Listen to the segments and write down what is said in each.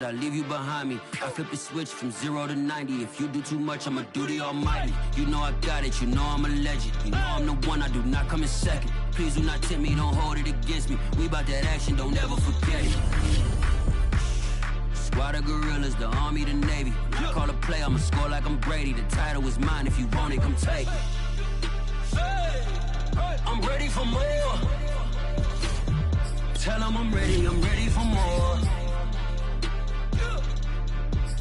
I leave you behind me. I flip the switch from 0 to 90. If you do too much, I'ma do the almighty. You know I got it, you know I'm a legend. You know I'm the one, I do not come in second. Please do not tempt me, don't hold it against me. We about that action, don't ever forget it. Squad of gorillas, the army, the navy. When I call a play, I'ma score like I'm Brady. The title is mine, if you want it, come take it. I'm ready for more. Tell them I'm ready for more.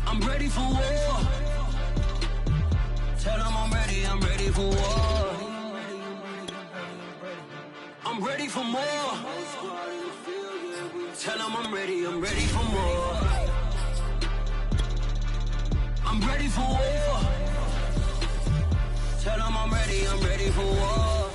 I'm ready for war. Tell them I'm ready for war. I'm ready for more. Tell them I'm ready for more. I'm ready for war. Tell them I'm ready for war.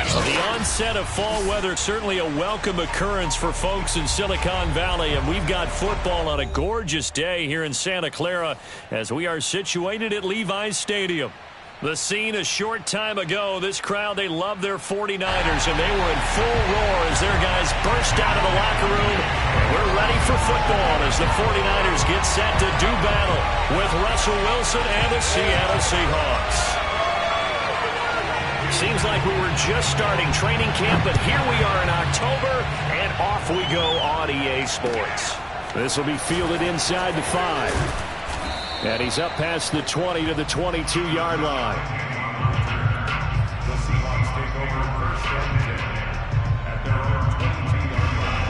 The onset of fall weather, certainly a welcome occurrence for folks in Silicon Valley, and we've got football on a gorgeous day here in Santa Clara as we are situated at Levi's Stadium. The scene a short time ago, this crowd, they love their 49ers, and they were in full roar as their guys burst out of the locker room. We're ready for football as the 49ers get set to do battle with Russell Wilson and the Seattle Seahawks. Seems like we were just starting training camp, but here we are in October, and off we go on EA Sports. This will be fielded inside the 5. And he's up past the 20 to the 22-yard line. The Seahawks take over first and 10 at their own 22-yard line.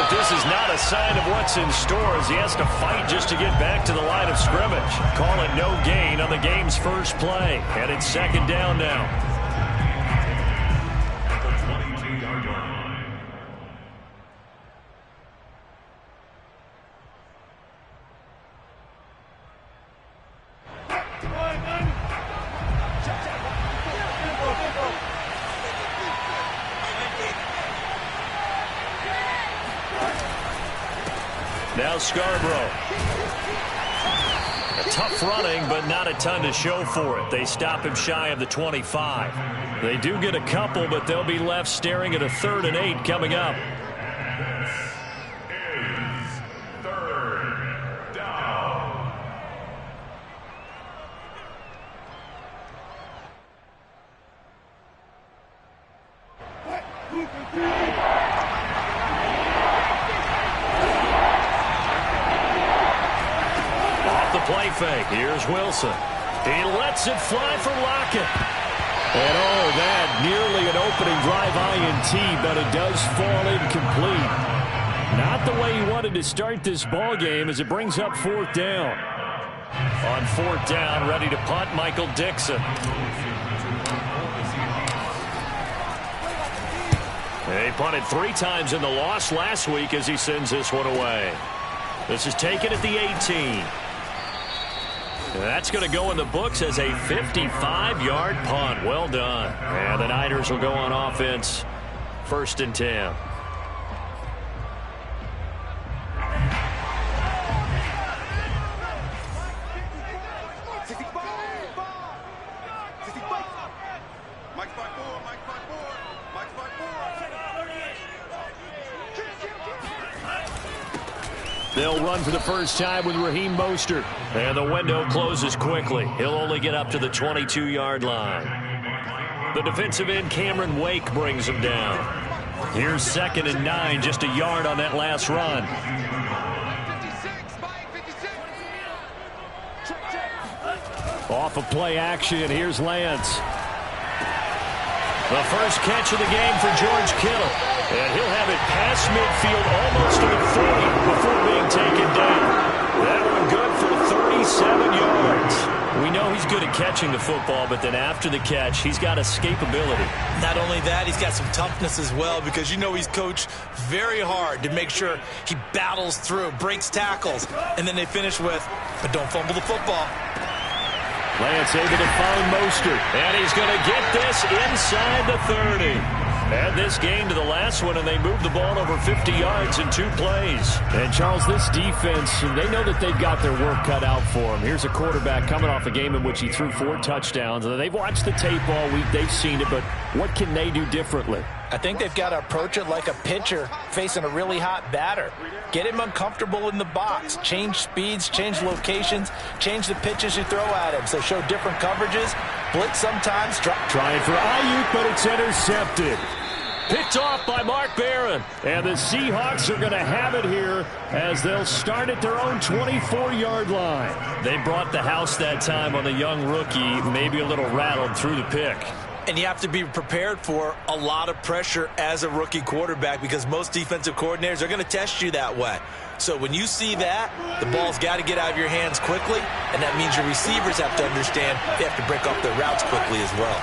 This is not a sign of what's in store as he has to fight just to get back to the line of scrimmage. Call it no gain on the game's first play. And it's second down now. At the 22-yard line. Now Scarborough. A tough running, but not a ton to show for it. They stop him shy of the 25. They do get a couple, but they'll be left staring at a 3rd and 8 coming up. This is 3rd down. Play fake. Here's Wilson. He lets it fly for Lockett. And oh, that nearly an opening drive INT, but it does fall incomplete. Not the way he wanted to start this ball game as it brings up 4th down. On 4th down, ready to punt, Michael Dixon. They punted 3 times in the loss last week as he sends this one away. This is taken at the 18. That's going to go in the books as a 55-yard punt. Well done. And the Niners will go on offense. 1st and 10. They'll run for the first time with Raheem Mostert. And the window closes quickly. He'll only get up to the 22-yard line. The defensive end, Cameron Wake, brings him down. Here's 2nd and 9, just a yard on that last run. Off of play action, here's Lance. The first catch of the game for George Kittle. And he'll have it past midfield almost to the 40 before being taken down. That one good for 37 yards. We know he's good at catching the football, but then after the catch, he's got escapability. Not only that, he's got some toughness as well because you know he's coached very hard to make sure he battles through, breaks tackles, and then they finish with, but don't fumble the football. Lance able to find Mostert, and he's going to get this inside the 30. this game to the last one, and they moved the ball over 50 yards in 2 plays. And, Charles, this defense, they know that they've got their work cut out for them. Here's a quarterback coming off a game in which he threw 4 touchdowns. They've watched the tape all week. They've seen it, but what can they do differently? I think they've got to approach it like a pitcher facing a really hot batter. Get him uncomfortable in the box. Change speeds, change locations, change the pitches you throw at him. So show different coverages. Blitz sometimes. Trying for Ayuk, but it's intercepted. Picked off by Mark Barron. And the Seahawks are going to have it here as they'll start at their own 24-yard line. They brought the house that time on the young rookie, maybe a little rattled through the pick. And you have to be prepared for a lot of pressure as a rookie quarterback because most defensive coordinators are going to test you that way. So when you see that, the ball's got to get out of your hands quickly, and that means your receivers have to understand they have to break off their routes quickly as well.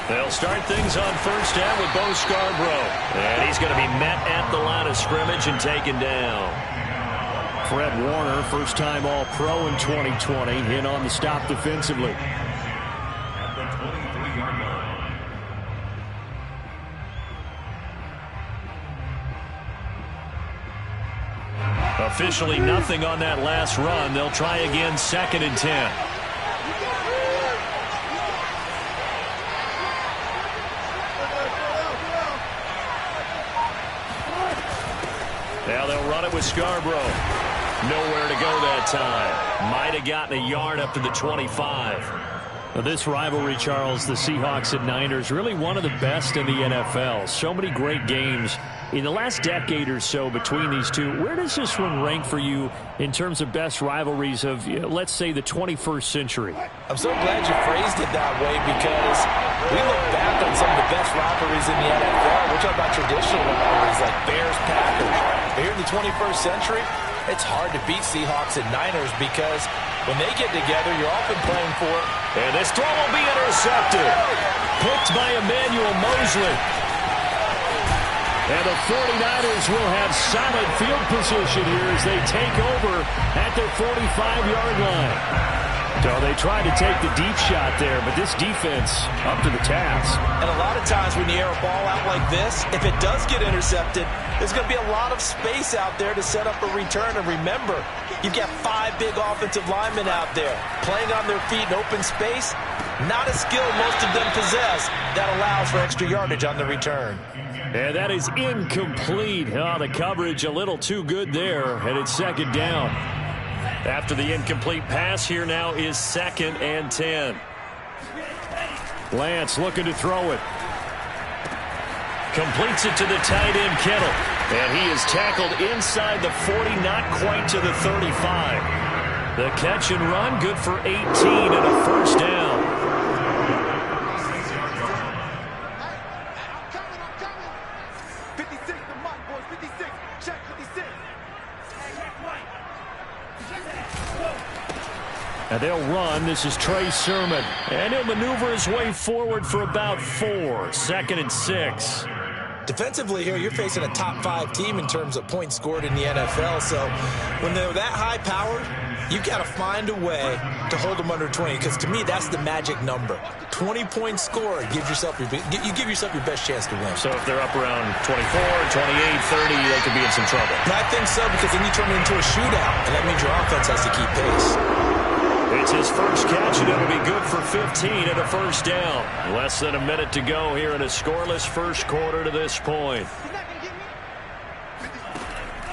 They'll start things on first down with Bo Scarborough. And he's going to be met at the line of scrimmage and taken down. Fred Warner, first-time All-Pro in 2020, in on the stop defensively. Officially nothing on that last run. They'll try again, 2nd and 10. Now they'll run it with Scarborough. Nowhere to go that time. Might have gotten a yard up to the 25. Now this rivalry, Charles, the Seahawks and Niners, really one of the best in the NFL. So many great games in the last decade or so between these two. Where does this one rank for you in terms of best rivalries of, let's say, the 21st century? I'm so glad you phrased it that way because we look back on some of the best rivalries in the NFL. We're talking about traditional rivalries like Bears-Packers. But here in the 21st century, it's hard to beat Seahawks and Niners because when they get together, you're often playing for it. And this throw will be intercepted. Picked by Emmanuel Mosley. And the 49ers will have solid field position here as they take over at their 45-yard line. So they tried to take the deep shot there, but this defense up to the task. And a lot of times when you air a ball out like this, if it does get intercepted, there's going to be a lot of space out there to set up a return. And remember, you've got 5 big offensive linemen out there playing on their feet in open space. Not a skill most of them possess that allows for extra yardage on the return. And that is incomplete. Oh, the coverage a little too good there, and it's 2nd down. After the incomplete pass, here now is 2nd and 10. Lance looking to throw it. Completes it to the tight end, Kittle. And he is tackled inside the 40, not quite to the 35. The catch and run, good for 18 and a first down. And they'll run. This is Trey Sermon. And he'll maneuver his way forward for about 4. 2nd and 6. Defensively here, you're facing a top 5 team in terms of points scored in the NFL. So when they're that high-powered, you've got to find a way to hold them under 20. Because to me, that's the magic number. 20 points scored. You give yourself your best chance to win. So if they're up around 24, 28, 30, they could be in some trouble. And I think so, because then you turn it into a shootout. And that means your offense has to keep pace. It's his first catch, and it'll be good for 15 and a first down. Less than a minute to go here in a scoreless first quarter to this point.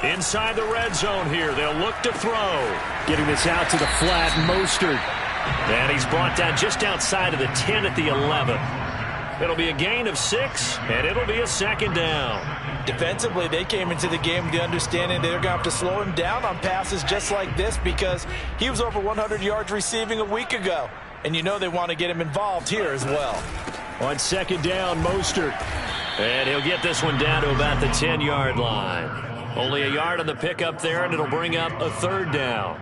Inside the red zone here, they'll look to throw. Getting this out to the flat, Mostert. And he's brought down just outside of the 10 at the 11. It'll be a gain of 6, and it'll be a 2nd down. Defensively, they came into the game with the understanding they're going to have to slow him down on passes just like this because he was over 100 yards receiving a week ago. And you know they want to get him involved here as well. On 2nd down, Mostert. And he'll get this one down to about the 10-yard line. Only a yard on the pickup there, and it'll bring up a 3rd down.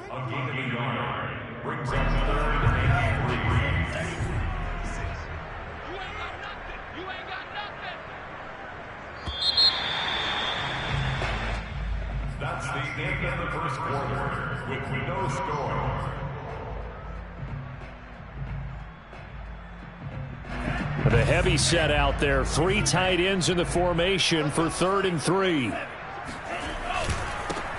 A gain of a yard brings up 3rd and 3. That's the end of the first quarter with no score. They A heavy set out there. 3 tight ends in the formation for 3rd and 3.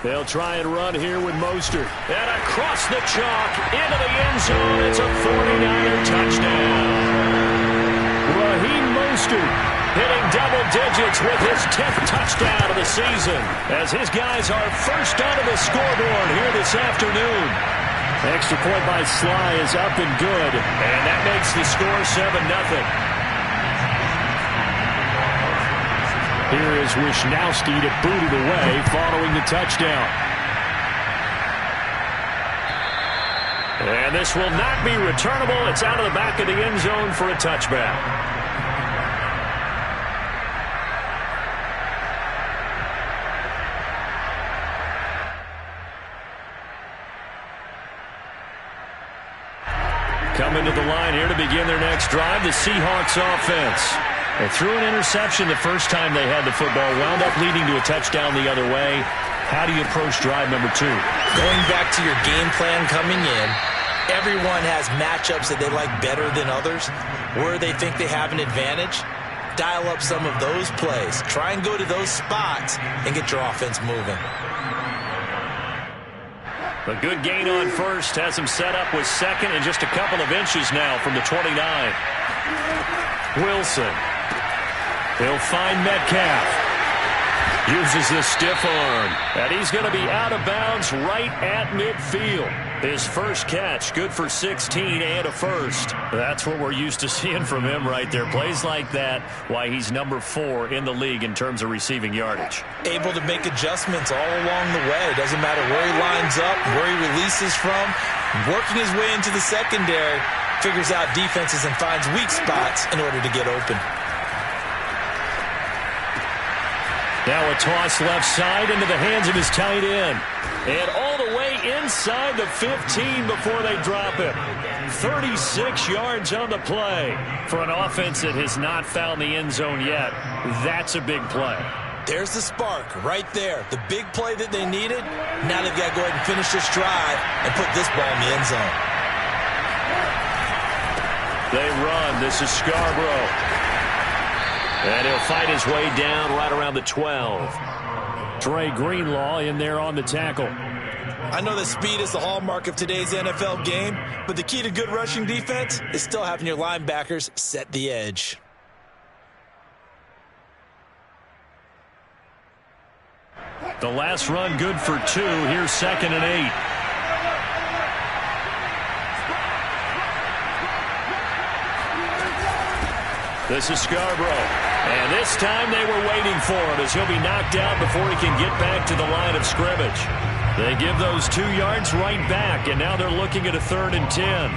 They'll try and run here with Mostert. And across the chalk into the end zone. It's a 49er touchdown. Raheem Mostert hitting double digits with his 10th touchdown of the season as his guys are first onto the scoreboard here this afternoon. Extra point by Sly is up and good, and that makes the score 7-0. Here is Wisnowski to boot it away following the touchdown. And this will not be returnable. It's out of the back of the end zone for a touchback. Coming to the line here to begin their next drive, the Seahawks offense. They threw an interception the first time they had the football, wound up leading to a touchdown the other way. How do you approach drive number 2? Going back to your game plan coming in, everyone has matchups that they like better than others, where they think they have an advantage. Dial up some of those plays. Try and go to those spots and get your offense moving. A good gain on first has him set up with 2nd and just a couple of inches now from the 29. Wilson. He'll find Metcalf. Uses the stiff arm. And he's going to be out of bounds right at midfield. His first catch, good for 16 and a first. That's what we're used to seeing from him right there. Plays like that, why he's number 4 in the league in terms of receiving yardage. Able to make adjustments all along the way. Doesn't matter where he lines up, where he releases from. Working his way into the secondary, figures out defenses and finds weak spots in order to get open. Now a toss left side into the hands of his tight end. And all the way inside the 15 before they drop him. 36 yards on the play. For an offense that has not found the end zone yet, that's a big play. There's the spark right there. The big play that they needed. Now they've got to go ahead and finish this drive and put this ball in the end zone. They run. This is Scarborough. And he'll fight his way down right around the 12. Dre Greenlaw in there on the tackle. I know that speed is the hallmark of today's NFL game, but the key to good rushing defense is still having your linebackers set the edge. The last run good for 2. Here's 2nd and 8. This is Scarborough. And this time they were waiting for him as he'll be knocked out before he can get back to the line of scrimmage. They give those 2 yards right back, and now they're looking at a 3rd and 10.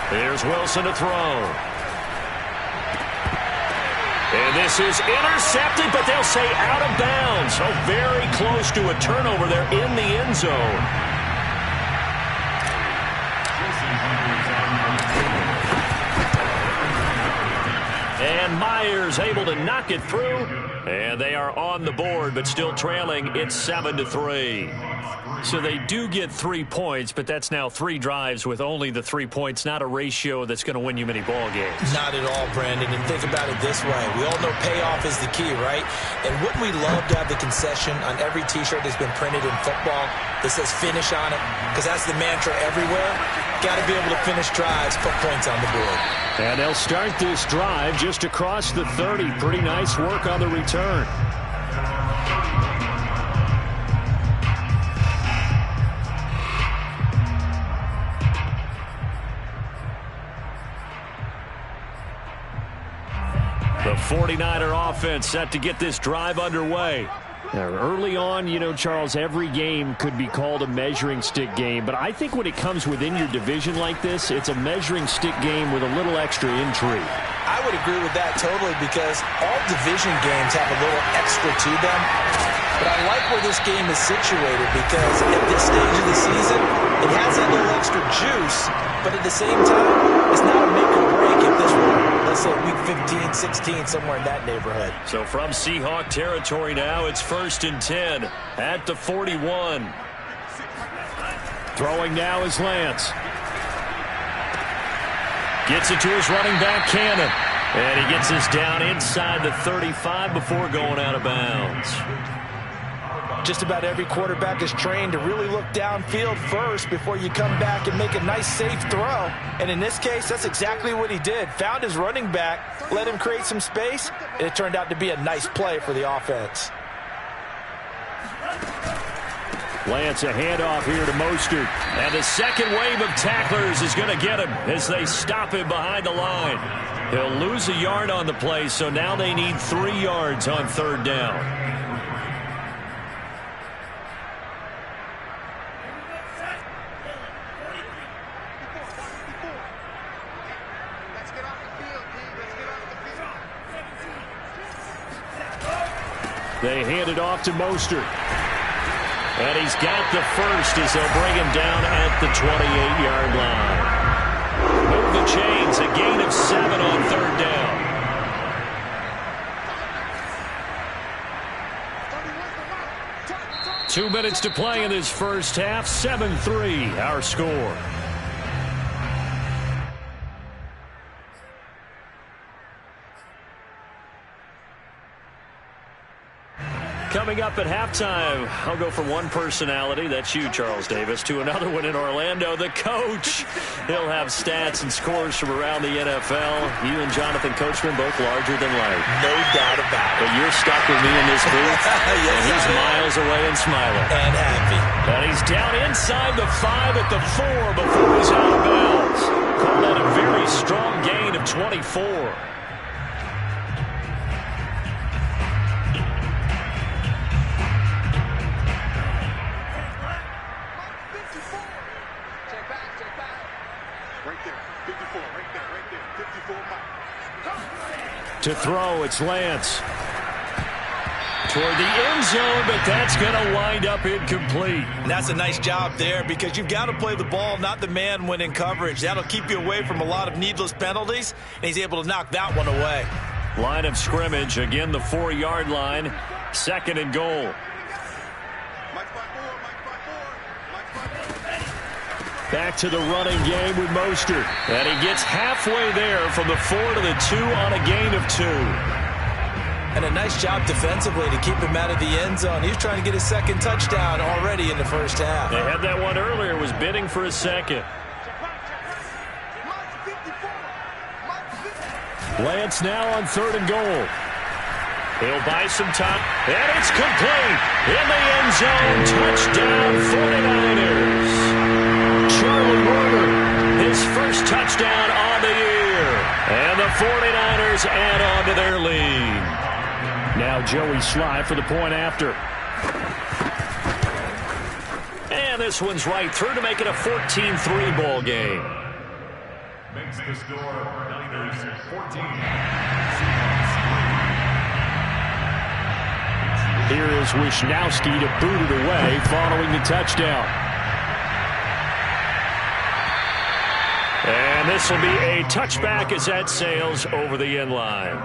Here's Wilson to throw. And this is intercepted, but they'll say out of bounds. So very close to a turnover there in the end zone. And Myers able to knock it through. And they are on the board, but still trailing. It's 7-3. So they do get 3 points, but that's now 3 drives with only the 3 points, not a ratio that's going to win you many ball games. Not at all, Brandon. And think about it this way. We all know payoff is the key, right? And wouldn't we love to have the concession on every T-shirt that's been printed in football that says finish on it? Because that's the mantra everywhere. Got to be able to finish drives, put points on the board. And they'll start this drive just across the 30. Pretty nice work on the return. The 49er offense set to get this drive underway. Now, early on, you know, Charles, every game could be called a measuring stick game, but I think when it comes within your division like this, it's a measuring stick game with a little extra intrigue. I would agree with that totally because all division games have a little extra to them. But I like where this game is situated because at this stage of the season, it has that little extra juice, but at the same time, it's not a make or break if this were, let's say, week 15, 16, somewhere in that neighborhood. So from Seahawk territory now, it's 1st and 10 at the 41. Throwing now is Lance. Gets it to his running back, Cannon. And he gets this down inside the 35 before going out of bounds. Just about every quarterback is trained to really look downfield first before you come back and make a nice, safe throw. And in this case, that's exactly what he did. Found his running back, let him create some space, and it turned out to be a nice play for the offense. Lance, a handoff here to Mostert. And the second wave of tacklers is going to get him as they stop him behind the line. He'll lose a yard on the play, so now they need 3 yards on 3rd down. They hand it off to Mostert. And he's got the first as they'll bring him down at the 28-yard line. Move the chains, a gain of 7 on 3rd down. 2 minutes to play in this first half. 7-3 our score. Coming up at halftime, I'll go from one personality, that's you, Charles Davis, to another one in Orlando, the coach. He'll have stats and scores from around the NFL. You and Jonathan Coachman, both larger than life. No doubt about it. But you're stuck with me in this booth, yes, and he's miles away and smiling. And happy. And he's down inside the 5 at the 4 before he's out of bounds. Called that a very strong gain of 24. To throw, it's Lance. Toward the end zone, but that's going to wind up incomplete. And that's a nice job there because you've got to play the ball, not the man when in coverage. That'll keep you away from a lot of needless penalties, and he's able to knock that one away. Line of scrimmage, again the 4-yard line, 2nd and goal. Back to the running game with Mostert. And he gets halfway there from the 4 to the 2 on a gain of 2. And a nice job defensively to keep him out of the end zone. He was trying to get his 2nd touchdown already in the first half. They had that one earlier, was bidding for a 2nd. Lance now on 3rd and goal. He'll buy some time. And it's complete. In the end zone. Touchdown 49ers. Charlie Warner, his first touchdown on the year. And the 49ers add on to their lead. Now Joey Sly for the point after. And this one's right through to make it a 14-3 ball game. Makes the score Niners 14. Here is Wisnowski to boot it away following the touchdown. And this will be a touchback as that sails over the end line.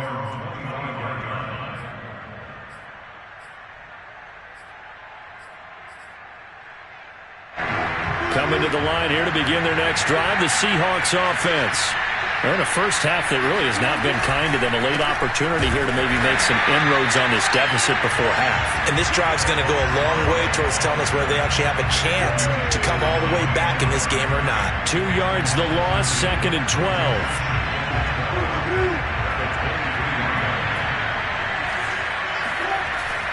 Coming to the line here to begin their next drive, the Seahawks offense. They're in a first half that really has not been kind to them. A late opportunity here to maybe make some inroads on this deficit before half. And this drive's going to go a long way towards telling us whether they actually have a chance to come all the way back in this game or not. 2 yards the loss, 2nd and 12.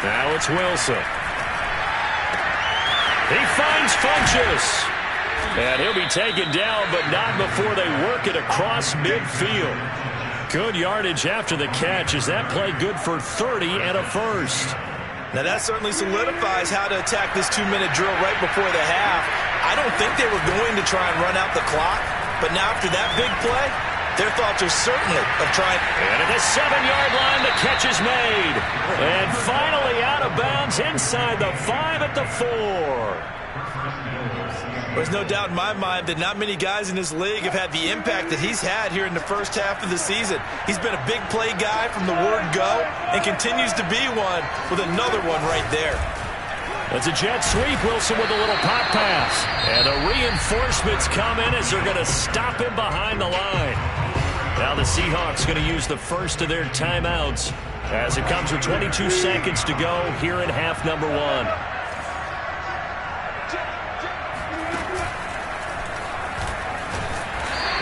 Now it's Wilson. He finds Funchess. And he'll be taken down, but not before they work it across midfield. Good yardage after the catch. Is that play good for 30 and a first? Now that certainly solidifies how to attack this 2-minute drill right before the half. I don't think they were going to try and run out the clock, but now after that big play, Their thoughts are certainly of trying. And at the 7-yard line, the catch is made. And finally out of bounds inside the 5 at the 4. There's no doubt in my mind that not many guys in this league have had the impact that he's had here in the first half of the season. He's been a big play guy from the word go and continues to be one with another one right there. It's a jet sweep. Wilson with a little pop pass. And the reinforcements come in as they're going to stop him behind the line. Now the Seahawks going to use the first of their timeouts as it comes with 22 seconds to go here in half number 1.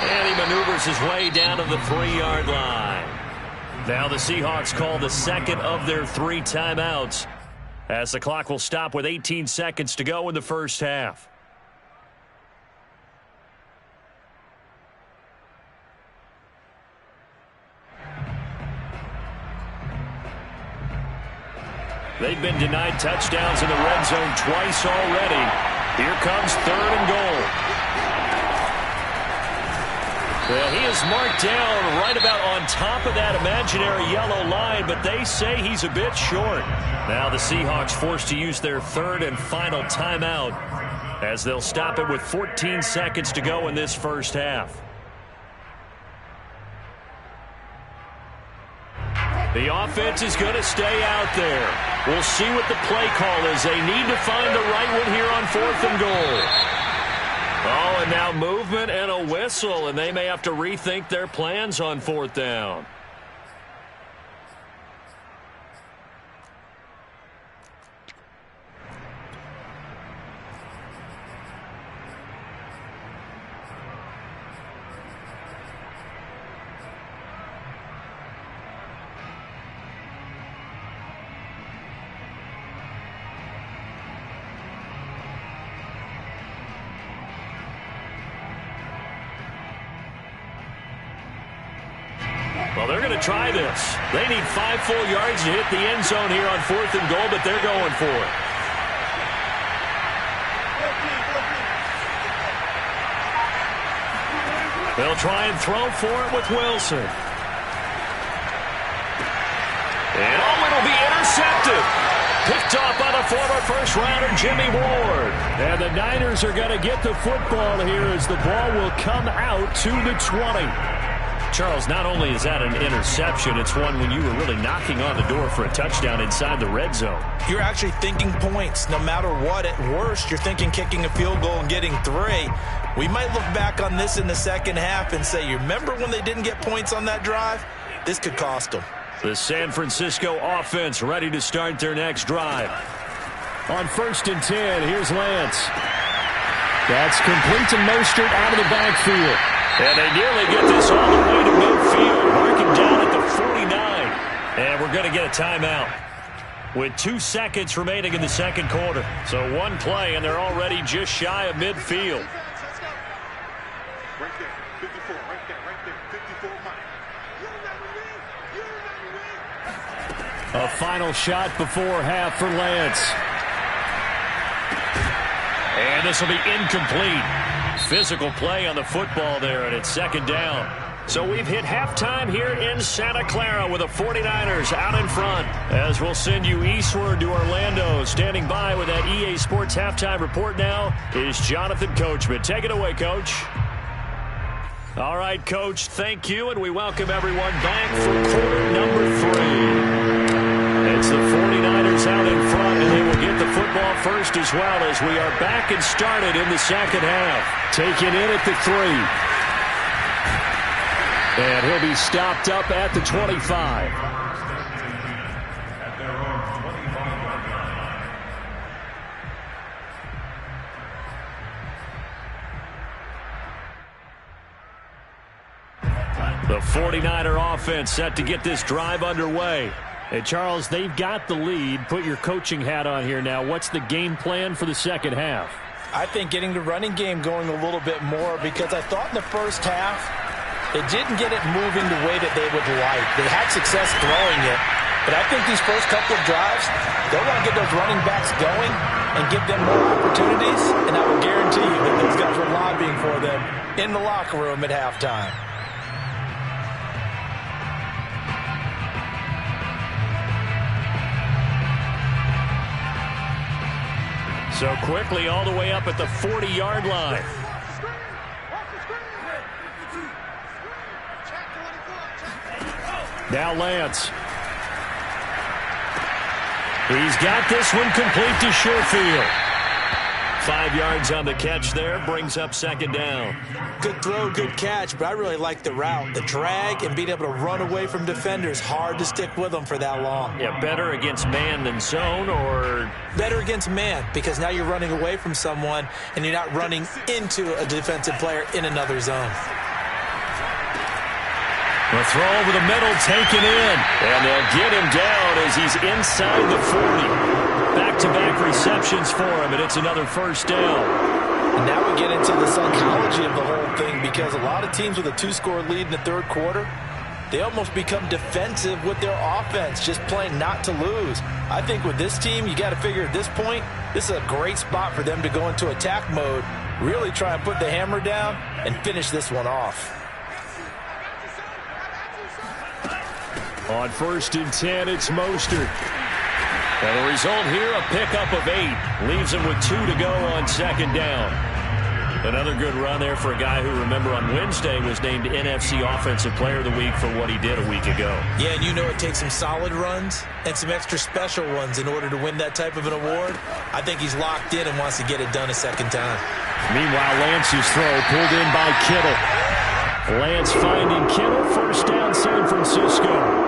And he maneuvers his way down to the 3-yard line. Now the Seahawks call the second of their 3 timeouts as the clock will stop with 18 seconds to go in the first half. They've been denied touchdowns in the red zone twice already. Here comes 3rd and goal. Well, he is marked down right about on top of that imaginary yellow line, but they say he's a bit short. Now the Seahawks forced to use their 3rd and final timeout as they'll stop it with 14 seconds to go in this first half. The offense is going to stay out there. We'll see what the play call is. They need to find the right one here on 4th and goal. Oh, and now movement and a whistle, and they may have to rethink their plans on 4th down. Well, they're going to try this. They need 5 full yards to hit the end zone here on 4th and goal, but they're going for it. They'll try and throw for it with Wilson. And it'll be intercepted. Picked off by the former first-rounder Jimmy Ward. And the Niners are going to get the football here as the ball will come out to the 20. Charles, not only is that an interception, it's one when you were really knocking on the door for a touchdown inside the red zone. You're actually thinking points no matter what. At worst, you're thinking kicking a field goal and getting 3. We might look back on this in the second half and say, you remember when they didn't get points on that drive? This could cost them. The San Francisco offense ready to start their next drive. On 1st and 10, here's Lance. That's complete to Mostert out of the backfield. And they nearly get this all the way to midfield, marking down at the 49. And we're going to get a timeout with 2 seconds remaining in the second quarter. So 1 play, and they're already just shy of midfield. Right there, 54, right there, 54 miles. A final shot before half for Lance. And this will be incomplete. Physical play on the football there, and it's 2nd down. So we've hit halftime here in Santa Clara with the 49ers out in front. As we'll send you eastward to Orlando. Standing by with that EA Sports halftime report now is Jonathan Coachman. Take it away, Coach. All right, Coach, thank you, and we welcome everyone back for quarter number 3. It's the 49ers out in front, and they will get the football first as well as we are back and started in the second half. Taken in at the 3. And he'll be stopped up at the 25. At their own 25-yard line. The 49er offense set to get this drive underway. And, Charles, they've got the lead. Put your coaching hat on here now. What's the game plan for the second half? I think getting the running game going a little bit more, because I thought in the first half they didn't get it moving the way that they would like. They had success throwing it, but I think these first couple of drives, they'll want to get those running backs going and give them more opportunities, and I will guarantee you that those guys were lobbying for them in the locker room at halftime. So quickly all the way up at the 40-yard line. Now Lance. He's got this one complete to Sherfield. 5 yards on the catch there, brings up second down. Good throw, good catch, but I really like the route. The drag and being able to run away from defenders, hard to stick with them for that long. Yeah, better against man than zone, or? Better against man, because now you're running away from someone and you're not running into a defensive player in another zone. The throw over the middle, taken in. And they'll get him down as he's inside the 40. Back-to-back receptions for him, and it's another first down. And now we get into the psychology of the whole thing, because a lot of teams with a 2-score lead in the third quarter, they almost become defensive with their offense, just playing not to lose. I think with this team, you got to figure at this point, this is a great spot for them to go into attack mode, really try and put the hammer down and finish this one off. On 1st and 10, it's Mostert. And the result here, a pickup of 8. Leaves him with 2 to go on second down. Another good run there for a guy who, remember, on Wednesday was named NFC Offensive Player of the Week for what he did a week ago. Yeah, and you know it takes some solid runs and some extra special ones in order to win that type of an award. I think he's locked in and wants to get it done a second time. Meanwhile, Lance's throw pulled in by Kittle. Lance finding Kittle, first down San Francisco.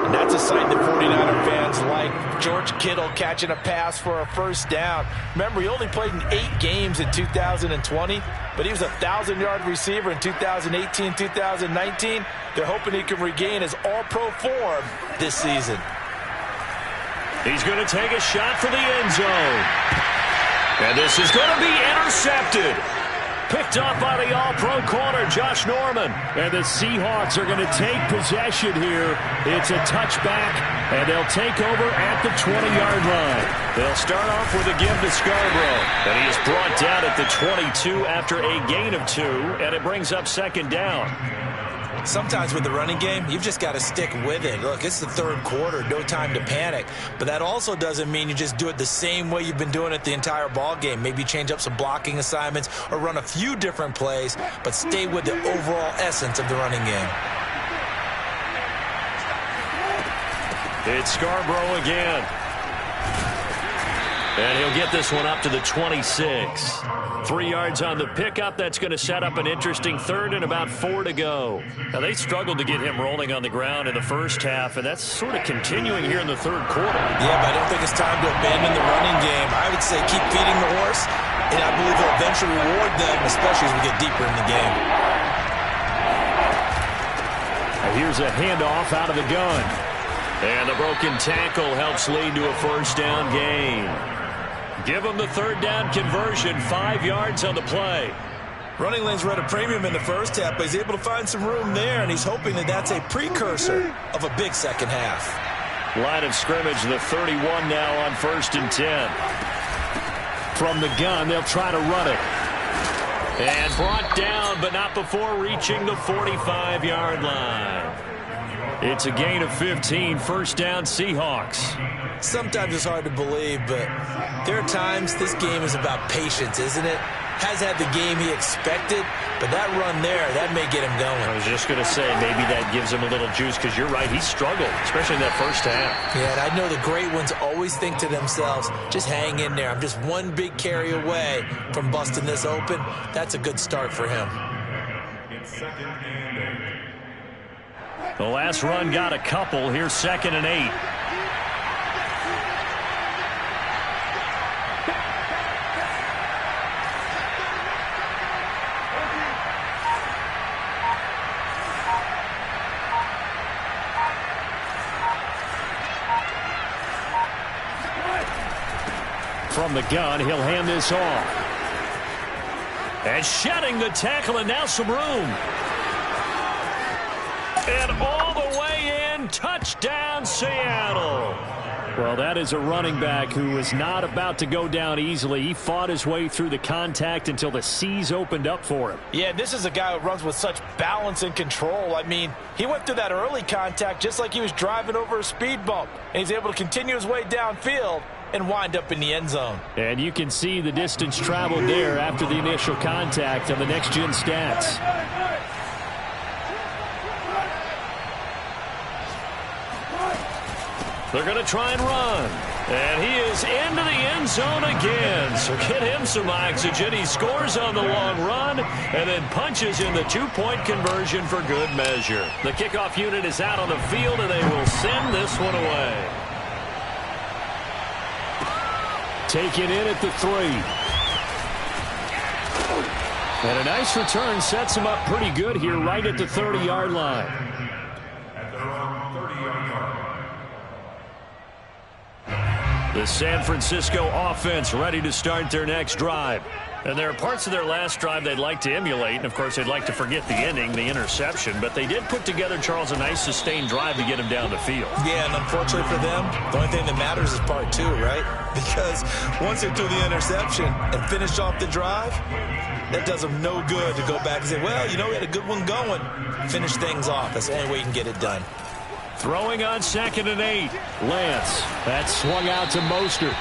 And that's a sight that 49er fans like. George Kittle catching a pass for a first down. Remember, he only played in 8 games in 2020, but he was a 1,000-yard receiver in 2018, 2019. They're hoping he can regain his all-pro form this season. He's going to take a shot for the end zone. And this is going to be intercepted. Picked up by the all-pro corner, Josh Norman. And the Seahawks are going to take possession here. It's a touchback, and they'll take over at the 20-yard line. They'll start off with a give to Scarborough. And he is brought down at the 22 after a gain of 2, and it brings up second down. Sometimes with the running game, you've just got to stick with it. Look, it's the third quarter, no time to panic. But that also doesn't mean you just do it the same way you've been doing it the entire ball game. Maybe change up some blocking assignments or run a few different plays, but stay with the overall essence of the running game. It's Scarborough again. And he'll get this one up to the 26. 3 yards on the pickup. That's going to set up an interesting third and about 4 to go. Now, they struggled to get him rolling on the ground in the first half, and that's sort of continuing here in the third quarter. Yeah, but I don't think it's time to abandon the running game. I would say keep feeding the horse, and I believe he'll eventually reward them, especially as we get deeper in the game. Now here's a handoff out of the gun. And the broken tackle helps lead to a first down gain. Give him the third down conversion, 5 yards on the play. Running lanes were at a premium in the first half, but he's able to find some room there, and he's hoping that that's a precursor of a big second half. Line of scrimmage, the 31 now on 1st and 10. From the gun, they'll try to run it. And brought down, but not before reaching the 45-yard line. It's a gain of 15, first down Seahawks. Sometimes it's hard to believe, but there are times this game is about patience, isn't it? Has had the game he expected, but that run there, that may get him going. I was just going to say, maybe that gives him a little juice, because you're right, he struggled, especially in that first half. Yeah, and I know the great ones always think to themselves, just hang in there. I'm just one big carry away from busting this open. That's a good start for him. The last run got a couple. Here's 2nd and 8. From the gun, he'll hand this off. And shedding the tackle, and now some room. And all the way in, touchdown Seattle. Well, that is a running back who was not about to go down easily. He fought his way through the contact until the seas opened up for him. Yeah, this is a guy who runs with such balance and control. I mean, he went through that early contact just like he was driving over a speed bump. And he's able to continue his way downfield and wind up in the end zone. And you can see the distance traveled there after the initial contact on the next-gen stats. They're going to try and run. And he is into the end zone again. So get him some oxygen. He scores on the long run and then punches in the two-point conversion for good measure. The kickoff unit is out on the field, and they will send this one away. Taken in at the 3. And a nice return sets him up pretty good here right at the 30-yard line. At their own 30-yard line. The San Francisco offense ready to start their next drive. And there are parts of their last drive they'd like to emulate, and of course they'd like to forget the ending, the interception, but they did put together, Charles, a nice sustained drive to get him down the field. Yeah, and unfortunately for them, the only thing that matters is part 2, right? Because once they threw the interception and finished off the drive, that does them no good to go back and say, well, you know, we had a good one going. Finish things off. That's the only way you can get it done. Throwing on 2nd and 8. Lance. That swung out to Mostert.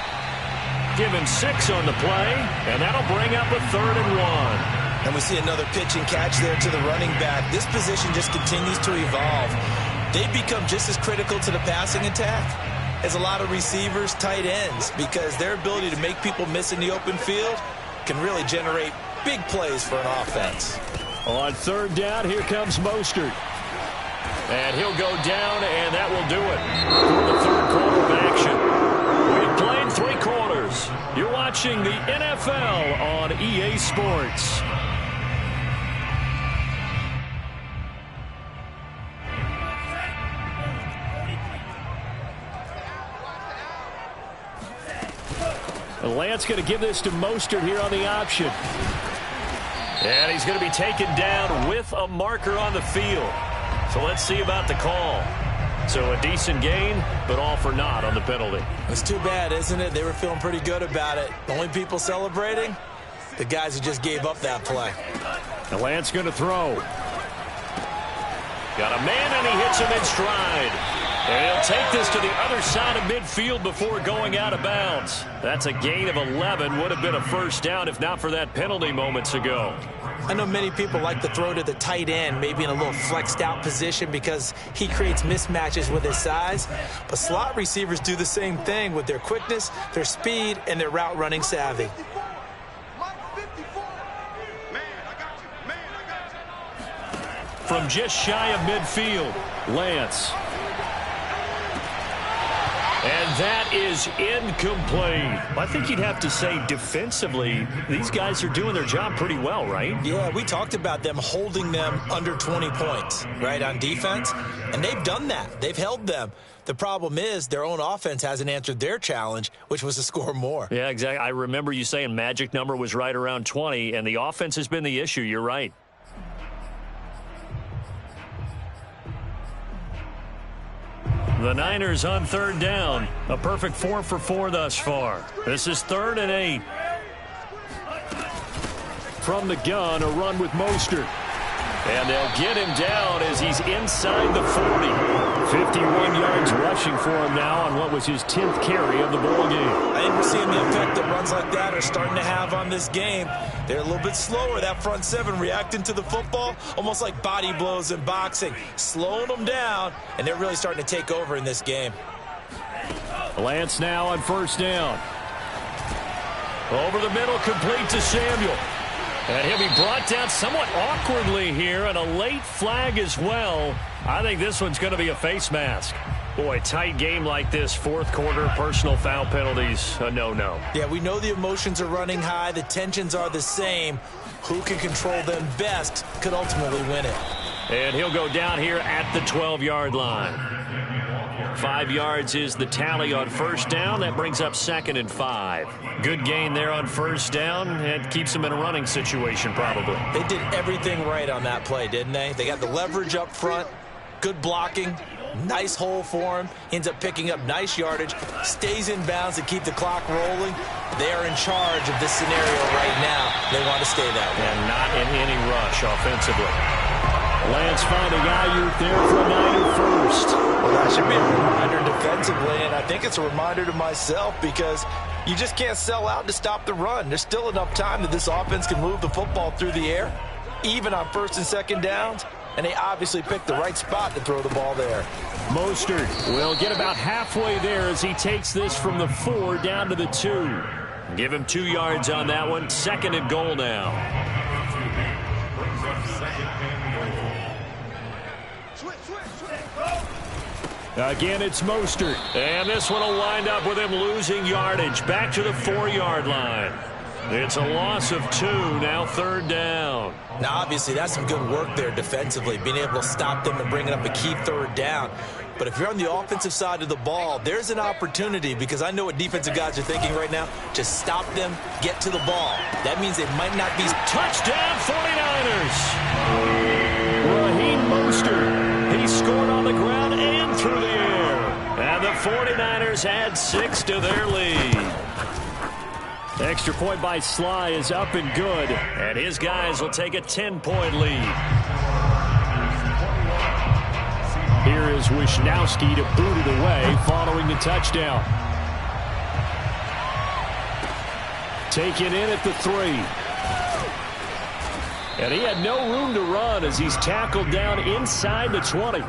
Give him 6 on the play, and that'll bring up a 3rd and 1. And we see another pitch and catch there to the running back. This position just continues to evolve. They become just as critical to the passing attack as a lot of receivers, tight ends, because their ability to make people miss in the open field can really generate big plays for an offense. On 3rd down, here comes Mostert. And he'll go down, and that will do it for the 3rd quarter of action. We've played 3 quarters. You're watching the NFL on EA Sports. Lance going to give this to Mostert here on the option. And he's going to be taken down with a marker on the field. So let's see about the call. So a decent gain, but all for naught on the penalty. It's too bad, isn't it? They were feeling pretty good about it. The only people celebrating, the guys who just gave up that play. And Lance going to throw. Got a man, and he hits him in stride. And he'll take this to the other side of midfield before going out of bounds. That's a gain of 11. Would have been a first down if not for that penalty moments ago. I know many people like to throw to the tight end, maybe in a little flexed out position because he creates mismatches with his size. But slot receivers do the same thing with their quickness, their speed, and their route running savvy. From just shy of midfield, Lance. And that is incomplete. I think you'd have to say defensively, these guys are doing their job pretty well, right? Yeah, we talked about them holding them under 20 points, right, on defense. And they've done that. They've held them. The problem is their own offense hasn't answered their challenge, which was to score more. Yeah, exactly. I remember you saying magic number was right around 20, and the offense has been the issue. You're right. The Niners on 3rd down. A perfect 4 for 4 thus far. This is 3rd and 8. From the gun, a run with Mostert. And they'll get him down as he's inside the 40. 51 yards rushing for him now on what was his 10th carry of the ball game. I think we're seeing the effect that runs like that are starting to have on this game. They're a little bit slower, that front 7, reacting to the football, almost like body blows in boxing, slowing them down, and they're really starting to take over in this game. Lance now on 1st down. Over the middle, complete to Samuel. And he'll be brought down somewhat awkwardly here, and a late flag as well. I think this one's going to be a face mask. Boy, tight game like this, 4th quarter, personal foul penalties, a no-no. Yeah, we know the emotions are running high. The tensions are the same. Who can control them best could ultimately win it. And he'll go down here at the 12-yard line. 5 yards is the tally on 1st down. That brings up 2nd and 5. Good gain there on 1st down. It keeps him in a running situation probably. They did everything right on that play, didn't they? They got the leverage up front, good blocking, nice hole for him. Ends up picking up nice yardage, stays in bounds to keep the clock rolling. They are in charge of this scenario right now. They want to stay that way. And not in any rush offensively. Lance finding Ayuk there for a Niner first. Well, that should be a reminder defensively, and I think it's a reminder to myself because you just can't sell out to stop the run. There's still enough time that this offense can move the football through the air, even on first and second downs, and they obviously picked the right spot to throw the ball there. Mostert will get about halfway there as he takes this from the 4 down to the 2. Give him 2 yards on that one. 2nd and goal now. Again, it's Mostert. And this one will wind up with him losing yardage. Back to the 4-yard line. It's a loss of 2, now 3rd down. Now, obviously, that's some good work there defensively, being able to stop them and bringing up a key 3rd down. But if you're on the offensive side of the ball, there's an opportunity, because I know what defensive guys are thinking right now. Just stop them, get to the ball. That means they might not be... Touchdown, 49ers! Raheem Mostert. He scored on the ground and through the air. And the 49ers add 6 to their lead. Extra point by Sly is up and good. And his guys will take a 10-point lead. Here is Wisnowski to boot it away following the touchdown. Taken in at the 3. And he had no room to run as he's tackled down inside the 20.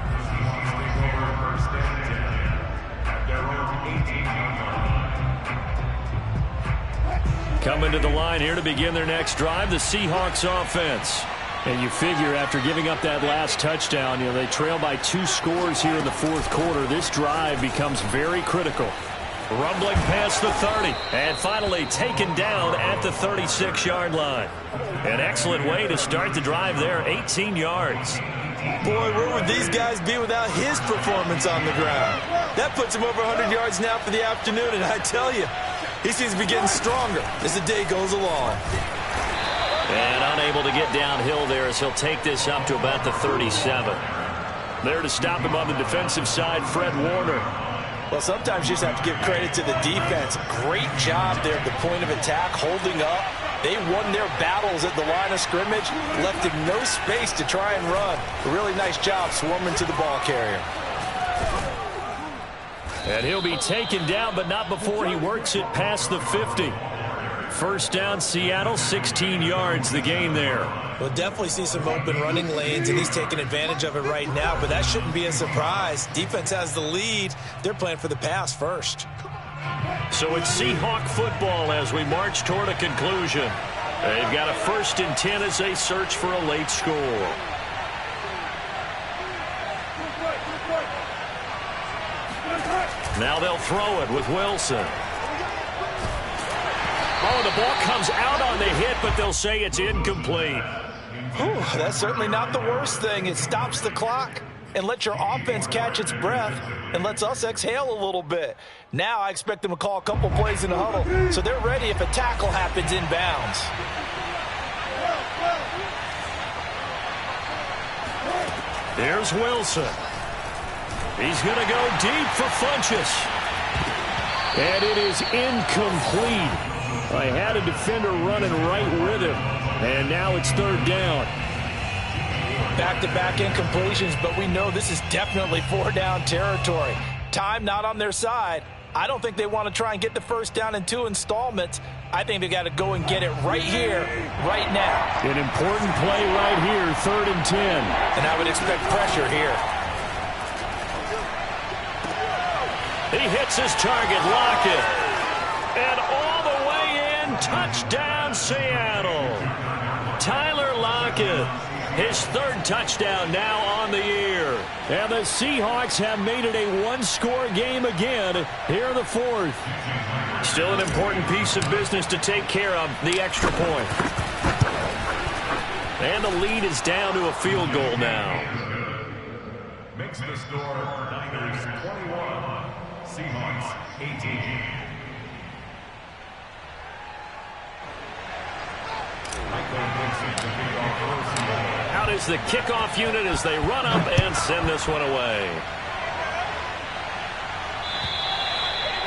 Coming to the line here to begin their next drive, the Seahawks offense. And you figure after giving up that last touchdown, they trail by 2 scores here in the 4th quarter. This drive becomes very critical. Rumbling past the 30 and finally taken down at the 36-yard line. An excellent way to start the drive there, 18 yards. Boy, where would these guys be without his performance on the ground? That puts him over 100 yards now for the afternoon, and I tell you, he seems to be getting stronger as the day goes along. And unable to get downhill there as he'll take this up to about the 37. There to stop him on the defensive side, Fred Warner. Well, sometimes you just have to give credit to the defense. Great job there at the point of attack, holding up. They won their battles at the line of scrimmage, left him no space to try and run. A really nice job swarming to the ball carrier. And he'll be taken down, but not before he works it past the 50. First down, Seattle, 16 yards, the gain there. We'll definitely see some open running lanes, and he's taking advantage of it right now, but that shouldn't be a surprise. Defense has the lead. They're playing for the pass first. So it's Seahawk football as we march toward a conclusion. They've got a 1st and 10 as they search for a late score. Now they'll throw it with Wilson. Oh, the ball comes out on the hit, but they'll say it's incomplete. Whew, that's certainly not the worst thing. It stops the clock and lets your offense catch its breath and lets us exhale a little bit. Now I expect them to call a couple plays in the huddle, so they're ready if a tackle happens inbounds. There's Wilson. He's going to go deep for Funchess. And it is incomplete. I had a defender running right with him. And now it's 3rd down. Back-to-back incompletions, but we know this is definitely 4-down territory. Time not on their side. I don't think they want to try and get the first down in 2 installments. I think they got to go and get it right here, right now. An important play right here, 3rd and 10. And I would expect pressure here. He hits his target, Lockett. And all the way in, touchdown Seattle. Tyler Lockett, his 3rd touchdown now on the year. And the Seahawks have made it a 1-score game again here in the 4th. Still an important piece of business to take care of, the extra point. And the lead is down to a field goal now. Makes the score Niners 21, Seahawks 18. Out is the kickoff unit as they run up and send this one away.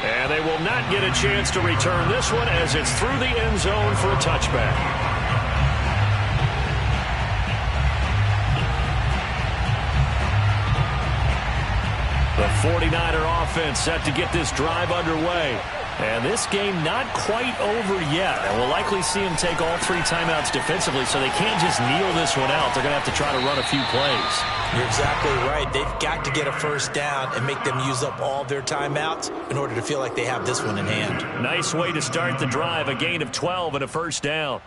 And they will not get a chance to return this one as it's through the end zone for a touchback. The 49er offense set to get this drive underway. And this game not quite over yet. And we'll likely see them take all 3 timeouts defensively, so they can't just kneel this one out. They're going to have to try to run a few plays. You're exactly right. They've got to get a first down and make them use up all their timeouts in order to feel like they have this one in hand. Nice way to start the drive, a gain of 12 and a first down.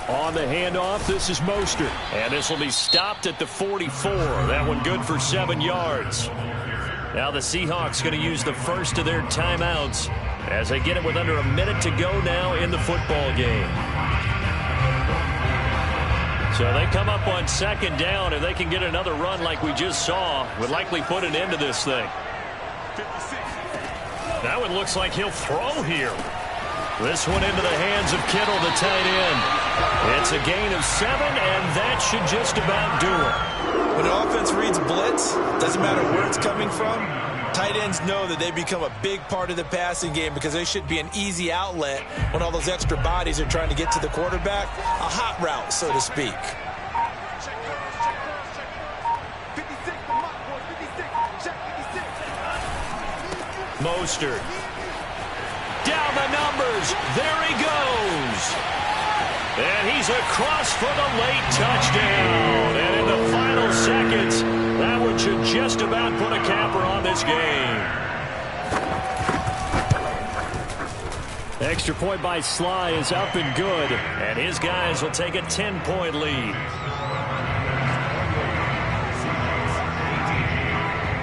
On the handoff, this is Mostert. And this will be stopped at the 44. That one good for 7 yards. Now the Seahawks going to use the first of their timeouts as they get it with under a minute to go now in the football game. So they come up on second down. If they can get another run like we just saw, would likely put an end to this thing. That one looks like he'll throw here. This one into the hands of Kittle, the tight end. It's a gain of 7, and that should just about do it. When an offense reads blitz, doesn't matter where it's coming from, tight ends know that they become a big part of the passing game because they should be an easy outlet when all those extra bodies are trying to get to the quarterback. A hot route, so to speak. Mostert. Down the numbers. There he goes. And he's across for the late touchdown. And in the final seconds, that one should just about put a capper on this game. Extra point by Sly is up and good. And his guys will take a 10-point lead.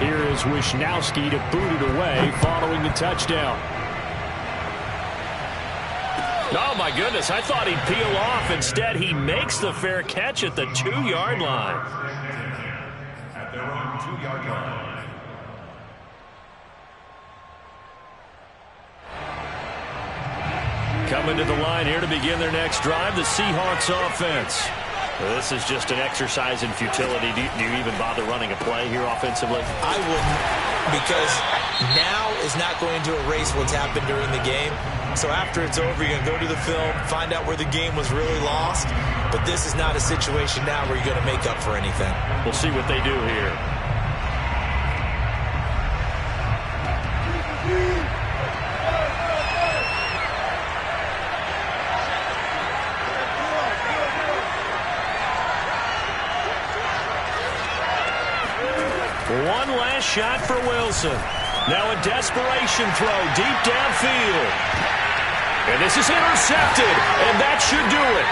Here is Wisnowski to boot it away following the touchdown. Oh, my goodness. I thought he'd peel off. Instead, he makes the fair catch at the 2-yard line. At their own 2-yard line. Coming to the line here to begin their next drive, the Seahawks offense. This is just an exercise in futility. Do you even bother running a play here offensively? I wouldn't, because now is not going to erase what's happened during the game. So after it's over, you're going to go to the film, find out where the game was really lost. But this is not a situation now where you're going to make up for anything. We'll see what they do here. One last shot for Wilson. Now a desperation throw deep downfield. And this is intercepted, and that should do it.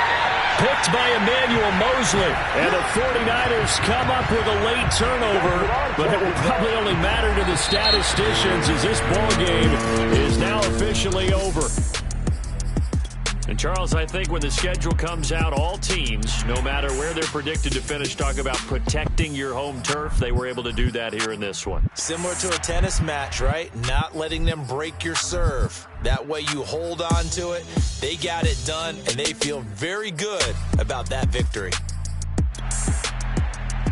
Picked by Emmanuel Mosley. And the 49ers come up with a late turnover, but it will probably only matter to the statisticians as this ballgame is now officially over. And, Charles, I think when the schedule comes out, all teams, no matter where they're predicted to finish, talk about protecting your home turf. They were able to do that here in this one. Similar to a tennis match, right? Not letting them break your serve. That way you hold on to it. They got it done, and they feel very good about that victory.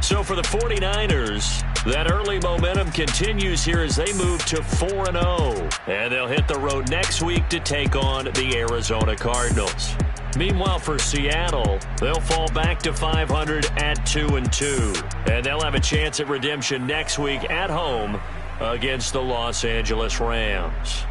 So for the 49ers, that early momentum continues here as they move to 4-0. And they'll hit the road next week to take on the Arizona Cardinals. Meanwhile, for Seattle, they'll fall back to 500 at 2-2. And they'll have a chance at redemption next week at home against the Los Angeles Rams.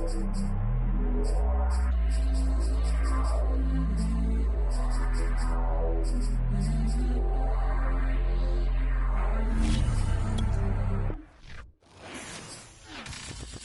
Seahawks.